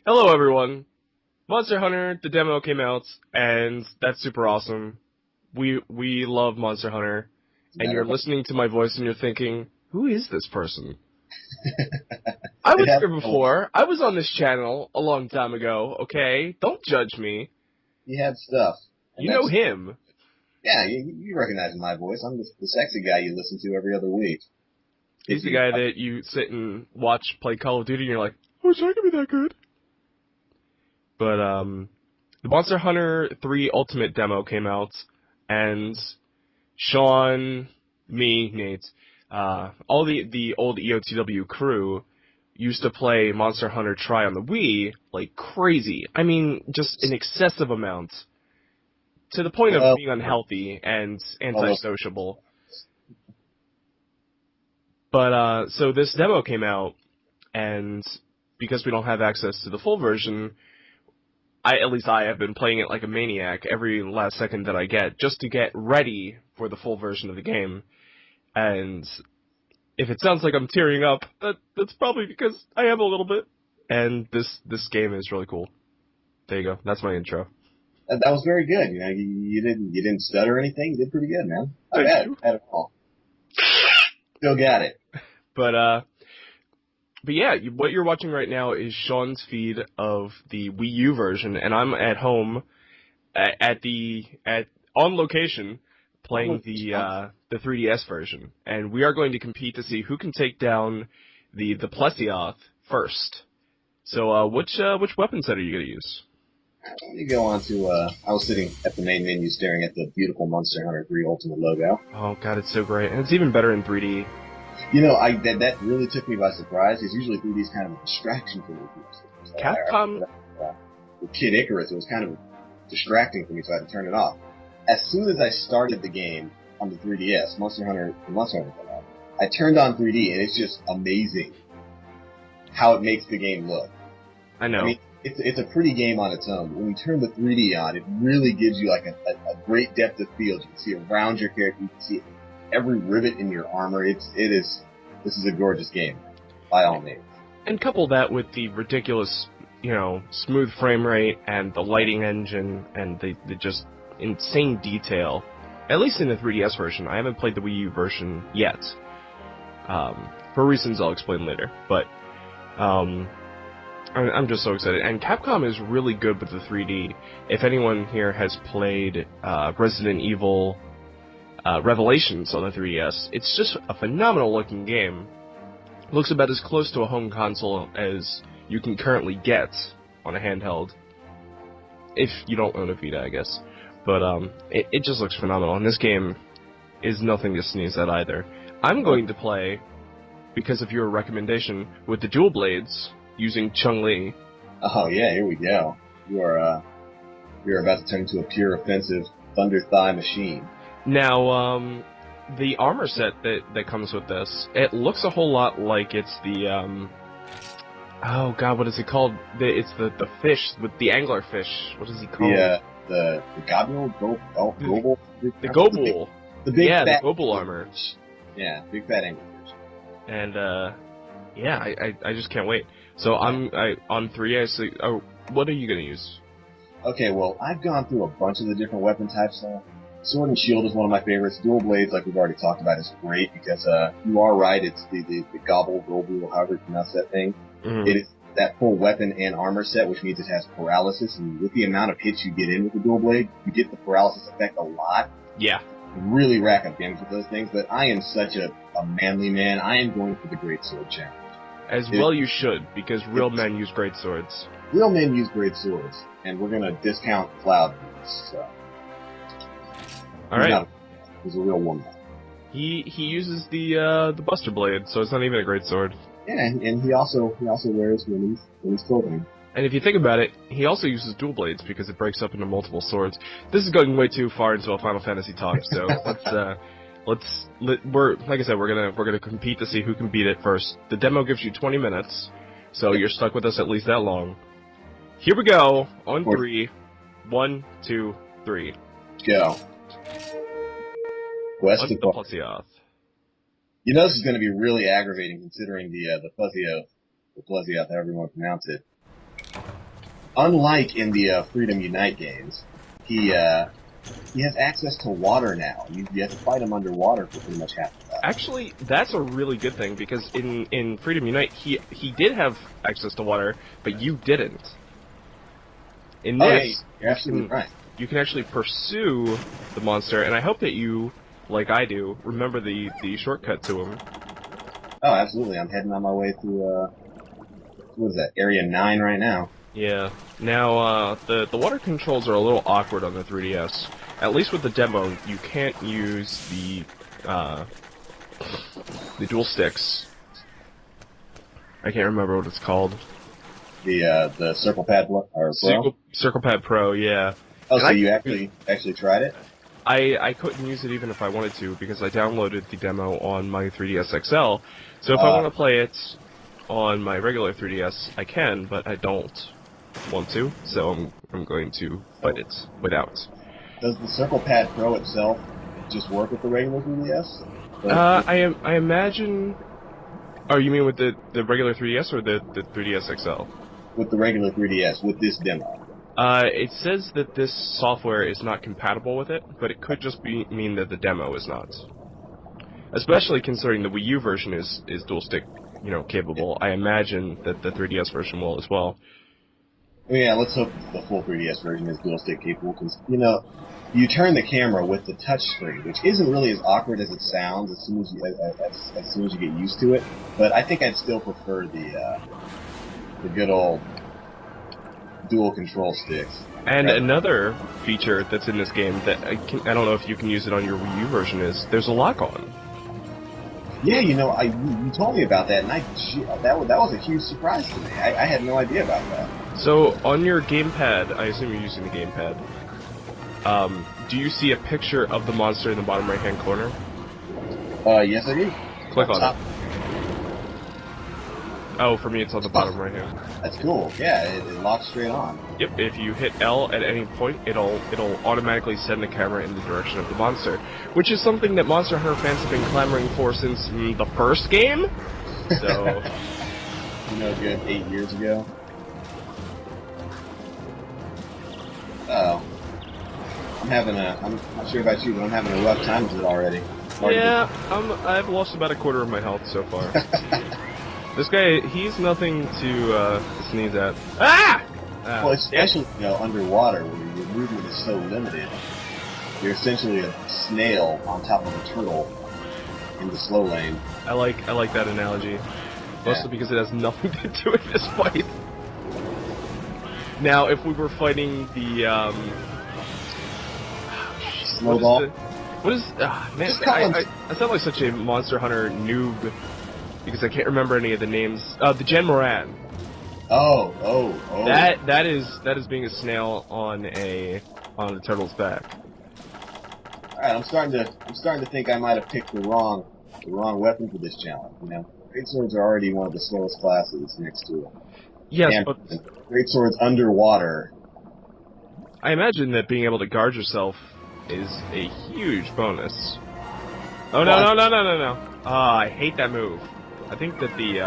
Hello, everyone. Monster Hunter, the demo came out, and that's super awesome. We love Monster Hunter, and Matter you're of fact, listening to my voice and you're thinking, who is this person? I it was has here before. I was on this channel a long time ago, okay? Don't judge me. he had stuff, and You know that's him. yeah. You recognize my voice. I'm the sexy guy you listen to every other week. He's If the you, guy that you sit and watch play Call of Duty and you're like, oh, it's not gonna be that good. But, the Monster Hunter 3 Ultimate demo came out, and Shaun, me, Nate, all the old EOTW crew used to play Monster Hunter Tri on the Wii like crazy. I mean, just an excessive amount. To the point of well, being unhealthy and well, antisociable. But, so this demo came out, and because we don't have access to the full version, at least I have been playing it like a maniac every last second that I get, just to get ready for the full version of the game. And if it sounds like I'm tearing up, that's probably because I am a little bit. And this game is really cool. There you go. That's my intro. that was very good. You know, you didn't stutter or anything. You did pretty good, man. Not Thank bad you. at all. Still got it. But yeah, what you're watching right now is Shaun's feed of the Wii U version, and I'm at home on location playing the 3DS version, and we are going to compete to see who can take down the Plesioth first. So, which weapon set are you gonna use? Let me go on to. I was sitting at the main menu, staring at the beautiful Monster Hunter 3 Ultimate logo. Oh god, it's so great, and it's even better in 3D. You know, that really took me by surprise. Because usually 3D is kind of a distraction for me. So Capcom. with Kid Icarus, it was kind of distracting for me, so I had to turn it off. As soon as I started the game on the 3DS, Monster Hunter, I turned on 3D, and it's just amazing how it makes the game look. I know. I mean, it's a pretty game on its own. But when you turn the 3D on, it really gives you like a great depth of field. You can see around your character. You can see every rivet in your armor. This is a gorgeous game, by all means. And couple that with the ridiculous, smooth frame rate and the lighting engine and the just insane detail. At least in the 3DS version. I haven't played the Wii U version yet. For reasons I'll explain later. But, I'm just so excited. And Capcom is really good with the 3D. If anyone here has played Resident Evil Revelations on the 3DS, it's just a phenomenal looking game. It looks about as close to a home console as you can currently get on a handheld. If you don't own a Vita, I guess. But it just looks phenomenal. And this game is nothing to sneeze at either. I'm going to play, because of your recommendation, with the dual blades, using Chun-Li. Oh yeah, here we go. You're about to turn into a pure offensive thunder thigh machine. Now, the armor set that comes with this, it looks a whole lot like it's the, oh god, what is it called? It's the fish, with the angler fish. What is he called? The Gobble, Gobble? The Gobble. The big fat the Gobble armor. Yeah, big fat angler fish. And, yeah, I just can't wait. So on 3, what are you gonna use? Okay, well, I've gone through a bunch of the different weapon types. Sword and Shield is one of my favorites. Dual Blades, like we've already talked about, is great because you are right. It's the Gobble, however you pronounce that thing. Mm-hmm. It is that full weapon and armor set, which means it has paralysis. And with the amount of hits you get in with the Dual Blade, you get the paralysis effect a lot. Yeah. You really rack up damage with those things. But I am such a manly man. I am going for the Great Sword challenge. As well you should, because real men use great swords. Real men use great swords, and we're gonna discount Cloud for this, so. Alright. He's a real woman. He uses the Buster Blade, so it's not even a great sword. Yeah, and he also wears women's clothing. And if you think about it, he also uses dual blades because it breaks up into multiple swords. This is going way too far into a Final Fantasy talk, so we're like I said, we're gonna compete to see who can beat it first. The demo gives you 20 minutes, so you're stuck with us at least that long. Here we go on 3. 1, 2, 3. Go. Quest the Plesioth. You know this is going to be really aggravating considering the Plesioth, however you want to pronounce it. unlike in the Freedom Unite games, he has access to water now. You have to fight him underwater for pretty much half the battle. Actually, that's a really good thing, because in Freedom Unite, he did have access to water, but you didn't. In this, you're absolutely right. You can actually pursue the monster, and I hope that you, like I do, remember the shortcut to him. Oh, absolutely. I'm heading on my way through, what is that, Area 9 right now. Yeah. Now, the water controls are a little awkward on the 3DS. At least with the demo, you can't use the dual sticks. I can't remember what it's called. The Circle Pad Pro? Circle Pad Pro, yeah. Oh, and so you actually tried it? I couldn't use it even if I wanted to, because I downloaded the demo on my 3DS XL. So if I want to play it on my regular 3DS, I can, but I don't want to, so I'm going to fight it without. Does the Circle Pad Pro itself just work with the regular 3DS? I imagine... Oh, you mean with the regular 3DS or the 3DS XL? With the regular 3DS, with this demo. It says that this software is not compatible with it, but it could just mean that the demo is not. Especially considering the Wii U version is dual stick, capable. I imagine that the 3DS version will as well. Yeah, let's hope the full 3DS version is dual stick capable, because, you turn the camera with the touch screen, which isn't really as awkward as it sounds as soon as you get used to it, but I think I'd still prefer the good old dual control sticks. And another feature that's in this game that I don't know if you can use it on your Wii U version is there's a lock-on. Yeah, you told me about that, and that was a huge surprise to me. I had no idea about that. So on your gamepad, I assume you're using the gamepad. Do you see a picture of the monster in the bottom right-hand corner? Yes, I do. Click on it. Oh, for me it's on the bottom right-hand. That's cool. Yeah, it locks straight on. Yep, if you hit L at any point, it'll automatically send the camera in the direction of the monster, which is something that Monster Hunter fans have been clamoring for since the first game. So, good 8 years ago. Uh-oh. I'm not sure about you, but I'm having a rough time with it already. Yeah, I've lost about a quarter of my health so far. This guy, he's nothing to sneeze at. Ah! Well, especially underwater, where your movement is so limited. You're essentially a snail on top of a turtle in the slow lane. I like that analogy, mostly because it has nothing to do with this fight. Now, if we were fighting the Snowball. What is man? I sound like such a Monster Hunter noob because I can't remember any of the names. The Gen Moran. Oh. That is being a snail on a turtle's back. All right, I'm starting to think I might have picked the wrong weapon for this challenge. Great swords are already one of the slowest classes next to it. Yes, but great swords underwater. I imagine that being able to guard yourself is a huge bonus. Oh no! I hate that move. I think that the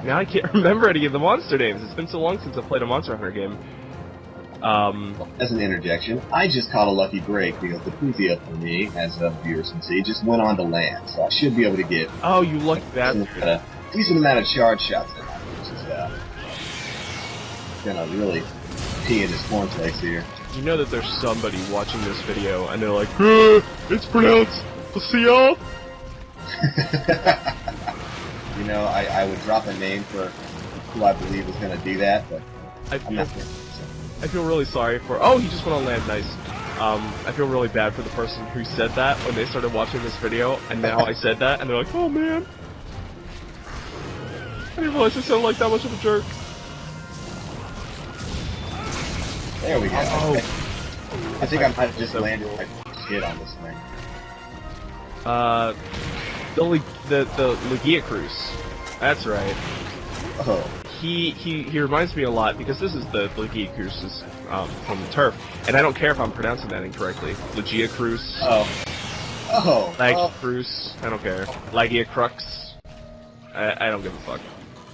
now I can't remember any of the monster names. It's been so long since I've played a Monster Hunter game. As an interjection, I just caught a lucky break because the Plesioth for me, as viewers can see, just went on to land, so I should be able to get. Oh, you lucky bastard! A decent amount of charge shots in that, which is gonna really pee in his cornflakes here. You know that there's somebody watching this video and they're like, it's pronounced Plesioth. I would drop a name for who I believe is going to do that, but I'm not sure. I feel really sorry for... Oh, he just went on land, nice. I feel really bad for the person who said that when they started watching this video, and now I said that, and they're like, oh man. I didn't realize I sounded like that much of a jerk. There we go. Oh. I think I might have just landed my hit on this thing. The Legia Cruise. That's right. Oh. He reminds me a lot because this is the Legia Cruise from the turf, and I don't care if I'm pronouncing that incorrectly. Legia Cruise. Oh. Lag Cruise. I don't care. Legia Crux. I don't give a fuck.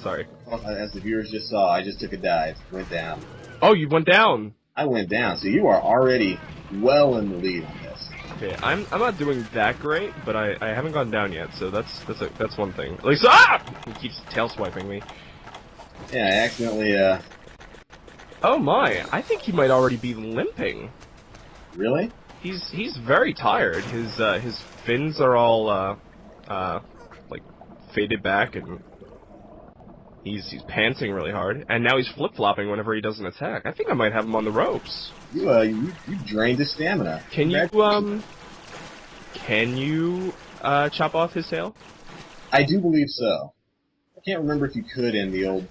Sorry. As the viewers just saw, I just took a dive. Went down. Oh, you went down! I went down, so you are already well in the lead on this. Okay, I'm not doing that great, but I haven't gone down yet, so that's one thing. At least, he keeps tail swiping me. Yeah, I accidentally, Oh my, I think he might already be limping. Really? He's very tired. His fins are all, like, faded back, and he's panting really hard, and now he's flip-flopping whenever he does an attack. I think I might have him on the ropes. You drained his stamina. Can you chop off his tail? I do believe so. I can't remember if you could in the old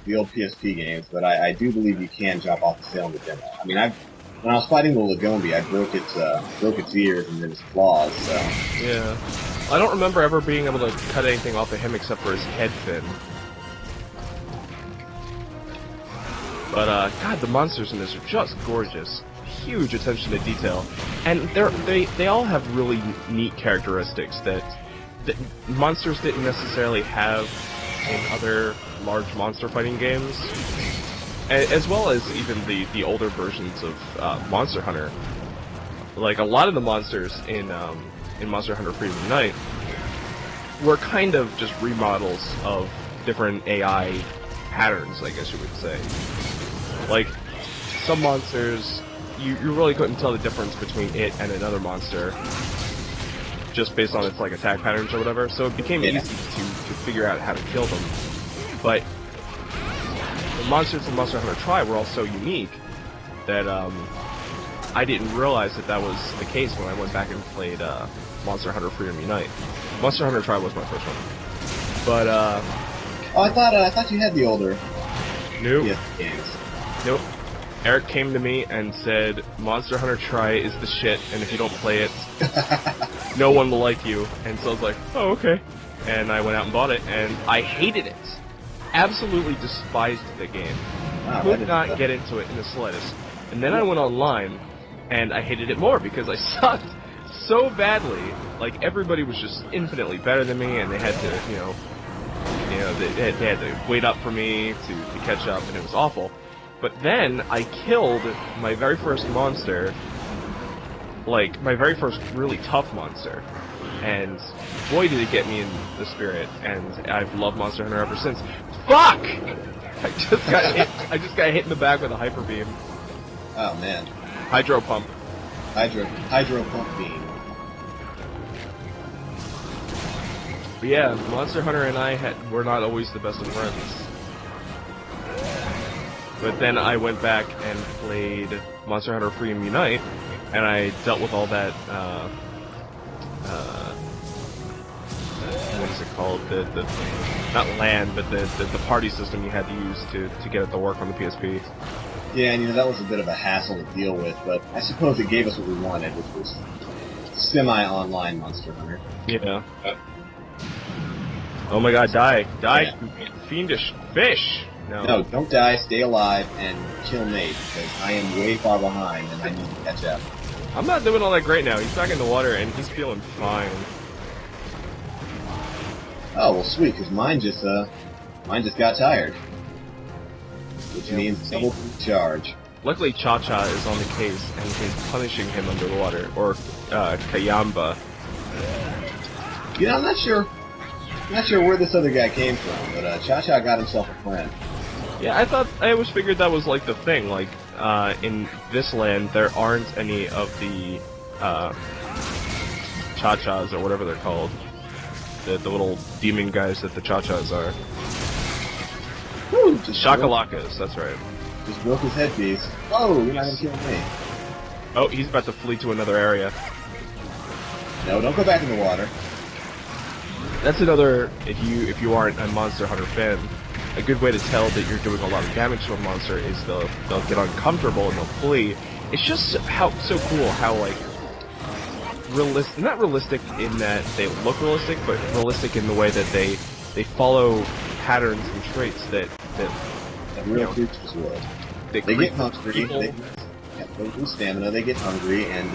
PSP games, but I do believe you can chop off the tail in the demo. I mean, when I was fighting the Lagombi, I broke its ears and then its claws. So yeah, I don't remember ever being able to cut anything off of him except for his head fin. But God, the monsters in this are just gorgeous. Huge attention to detail, and they all have really neat characteristics that monsters didn't necessarily have in other large monster fighting games, as well as even the older versions of Monster Hunter. Like a lot of the monsters in Monster Hunter Freedom Unite were kind of just remodels of different AI patterns, I guess you would say. Like some monsters, you really couldn't tell the difference between it and another monster just based on its like attack patterns or whatever, so it became easy to figure out how to kill them. But the monsters in Monster Hunter Tri were all so unique that I didn't realize that was the case when I went back and played Monster Hunter Freedom Unite. Monster Hunter Tri was my first one. But oh, I thought you had the older Nope. games. Nope. Eric came to me and said, Monster Hunter Tri is the shit, and if you don't play it, no one will like you. And so I was like, oh, okay. And I went out and bought it, and I hated it. Absolutely despised the game. Wow, Could not get into it in the slightest. And then I went online, and I hated it more because I sucked so badly. Like, everybody was just infinitely better than me, and they had to, they had to wait up for me to catch up, and it was awful. But then I killed my very first monster, like my very first really tough monster, and boy did it get me in the spirit, and I've loved Monster Hunter ever since. Fuck! I just got hit in the back with a hyper beam. Oh man. Hydro pump. Hydro pump beam. But yeah, Monster Hunter and I were not always the best of friends. But then I went back and played Monster Hunter Freedom Unite, and I dealt with all that, what is it called? Not LAN, but the party system you had to use to get it to work on the PSP. Yeah, and that was a bit of a hassle to deal with, but I suppose it gave us what we wanted, which was semi-online Monster Hunter. Yeah. Oh my god, die, Yeah. fiendish fish! No, don't die, stay alive, and kill Nate, because I am way far behind, and I need to catch up. I'm not doing all that great now. He's back in the water, and he's feeling fine. Oh, well sweet, because mine just got tired. Which means double charge. Luckily, Cha-Cha is on the case, and he's punishing him underwater, or Kayamba. You know, I'm not sure where this other guy came from, but Cha-Cha got himself a friend. Yeah, I always figured that was like the thing, like, in this land, there aren't any of the, Cha-Chas, or whatever they're called. The little demon guys that the Cha-Chas are. Woo! Shakalakas, that's right. Just broke his headpiece. Oh, you're not gonna kill me. Oh, he's about to flee to another area. No, don't go back in the water. That's another, if you aren't a Monster Hunter fan, a good way to tell that you're doing a lot of damage to a monster is they'll get uncomfortable and they'll flee. It's just so cool how, like, not realistic in that they look realistic, but realistic in the way that they follow patterns and traits that real creatures would. They get hungry, they lose stamina, they get hungry, and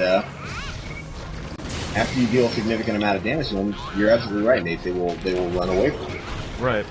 after you deal a significant amount of damage to them, you're absolutely right, Nate. They will run away from you. Right.